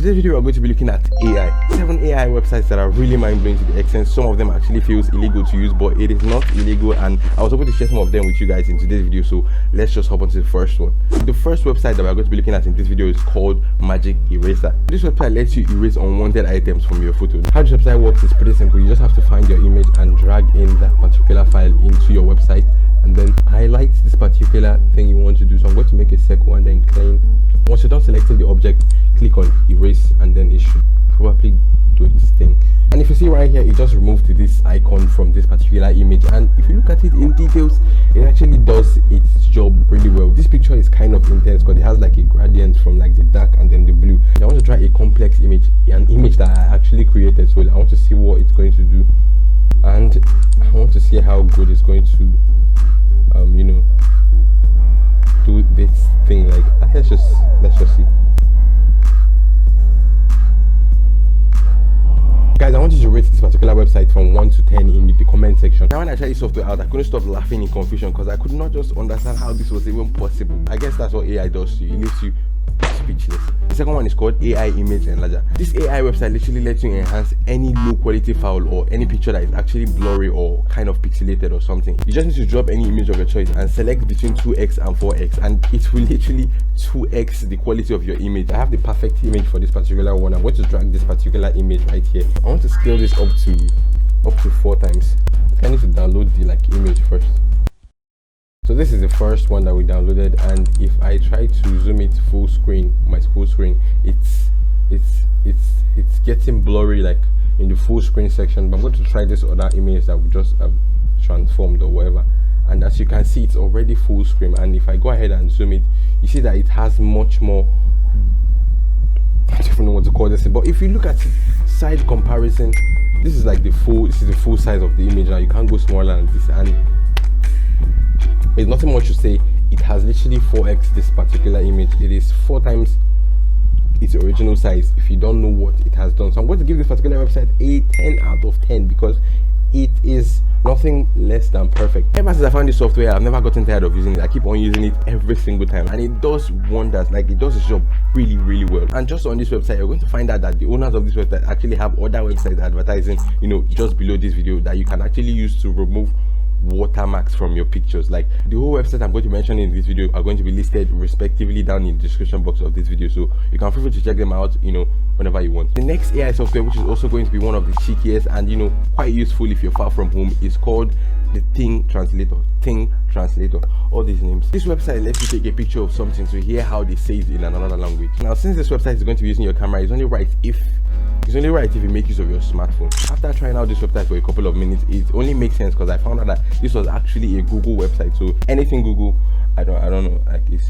In today's video, we're going to be looking at AI. 7 AI websites that are really mind-blowing to the extent some of them actually feels illegal to use, but it is not illegal, and I was hoping to share some of them with you guys in today's video, so let's just hop onto the first one. The first website that we're going to be looking at in this video is called Magic Eraser. This website lets you erase unwanted items from your photo. How this website works is pretty simple. You just have to find your image and drag in that particular file into your website, and then highlight this particular thing you want to do. So I'm going to make a circle and then clean. Once you're done selecting the object, click on erase, and then it should probably do its thing. And if you see right here, it just removed this icon from this particular image, and if you look at it in details, it actually does its job really well. This picture is kind of intense because it has like a gradient from like the dark and then the blue. I want to try a complex image, an image that I actually created, so I want to see what it's going to do, and I want to see how good it's going to do this thing. Like, let's just see. Guys, I want you to rate this particular website from 1 to 10 in the comment section. Now when I tried this software out, I couldn't stop laughing in confusion because I could not just understand how this was even possible. I guess that's what AI does to you. It leaves you speechless. The second one is called AI Image Enlarger. This AI website literally lets you enhance any low quality file or any picture that is actually blurry or kind of pixelated or something. You just need to drop any image of your choice and select between 2x and 4x, and it will literally 2x the quality of your image. I have the perfect image for this particular one. I'm going to drag this particular image right here. I want to scale this up to 4 times. I need to download the image first. So this is the first one that we downloaded, and if I try to zoom it full screen, it's getting blurry like in the full screen section. But I'm going to try this other image that we just transformed or whatever, and as you can see, it's already full screen. And if I go ahead and zoom it, you see that it has much more, I don't even know what to call this, but if you look at side comparison, this is like the full size of the image. Now you can't go smaller than this, and there's nothing much to say. It has literally 4x this particular image. It is 4 times its original size if you don't know what it has done. So I'm going to give this particular website a 10 out of 10 because it is nothing less than perfect. Ever since I found this software, I've never gotten tired of using it. I keep on using it every single time, and it does wonders. Like, it does its job really, really well. And just on this website, you're going to find out that the owners of this website actually have other websites advertising, just below this video, that you can actually use to remove watermarks from your pictures. Like, the whole website I'm going to mention in this video are going to be listed respectively down in the description box of this video, so you can feel free to check them out whenever you want. The next AI software, which is also going to be one of the cheekiest and quite useful if you're far from home, is called the TRANSLATOR. All these names. This website lets you take a picture of something to hear how they say it in another language. Now, since this website is going to be using your camera, it's only right if you make use of your smartphone. After trying out this website for a couple of minutes, it only makes sense because I found out that this was actually a Google website. So anything Google, I don't know, like it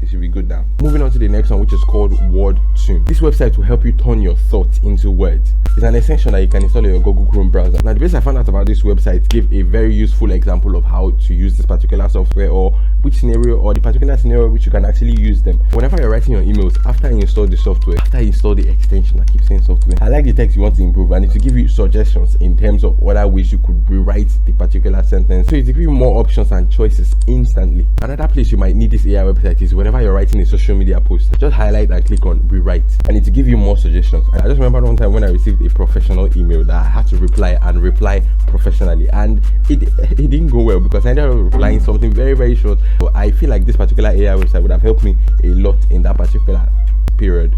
should be good now. Moving on to the next one, which is called WordTune. This website will help you turn your thoughts into words. It's an extension that you can install in your Google Chrome browser. Now, the best I found out about this website give a very useful example of how to use this particular software, or which scenario, or the particular scenario which you can actually use them. Whenever you're writing your emails, after you install the software, after you install the extension, I keep saying software, I like the text you want to improve, and it will give you suggestions in terms of other ways you could rewrite the particular sentence. So it will give you more options and choices instantly. Another place you might need this AI website is whenever you're writing a social media post. Just highlight and click on rewrite, and it will give you more suggestions. And I just remember one time when I received a professional email that I had to reply professionally, and it didn't go well because I ended up replying something very, very short. So I feel like this particular AI website would have helped me a lot in that particular period.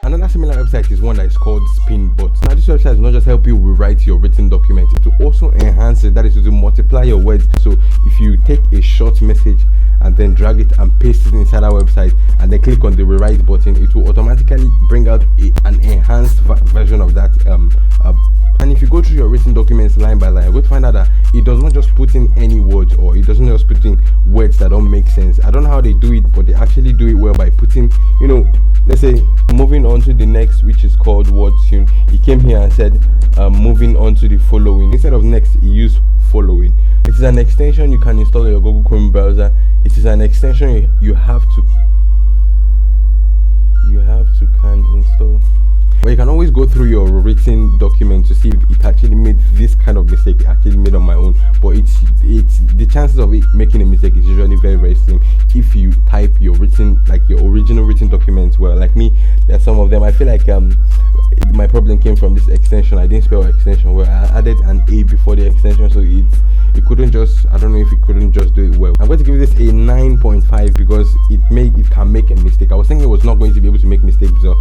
Another similar website is one that is called Spinbot. Now, this website does not just help you rewrite your written document, it will also enhance it, that is to multiply your words. So if you take a short message and then drag it and paste it inside our website and then click on the rewrite button, it will automatically bring out an enhanced version of that. And if you go through your written documents line by line, you're going to find out that it does not just put in any words, or it doesn't just put in words that don't make sense. I don't know how they do it, but they actually do it well by putting, let's say, moving on to the next, which is called WordTune. He came here and said, moving on to the following. Instead of next, he used following. It is an extension you can install in your Google Chrome browser. It is an extension you have to install. But you can always go through your written document to see if it actually made this kind of mistake. It actually made on my own, but it's the chances of it making a mistake is usually very, very slim if you type your written, like your original written documents well. Like me, some of them. I feel like my problem came from this extension. I didn't spell extension where I added an A before the extension, so it couldn't just, I don't know if it couldn't just do it well. I'm going to give this a 9.5 because it can make a mistake. I was thinking it was not going to be able to make mistakes, so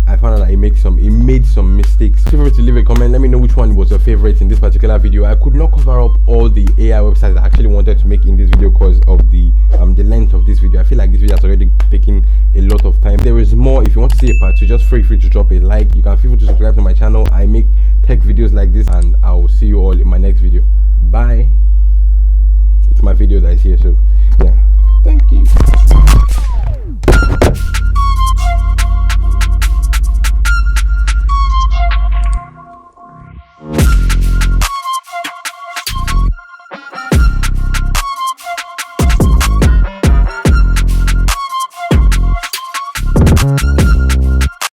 I found out that it made some mistakes. Feel free to leave a comment. Let me know which one was your favorite in this particular video. I could not cover up all the AI websites I actually wanted to make in this video because of the length of this video. I feel like this video has already taken a lot of time. There is more. If you want to see a part 2, just feel free to drop a like. You can feel free to subscribe to my channel. I make tech videos like this, and I will see you all in my next video. Bye. It's my video that is here, so yeah, thank you.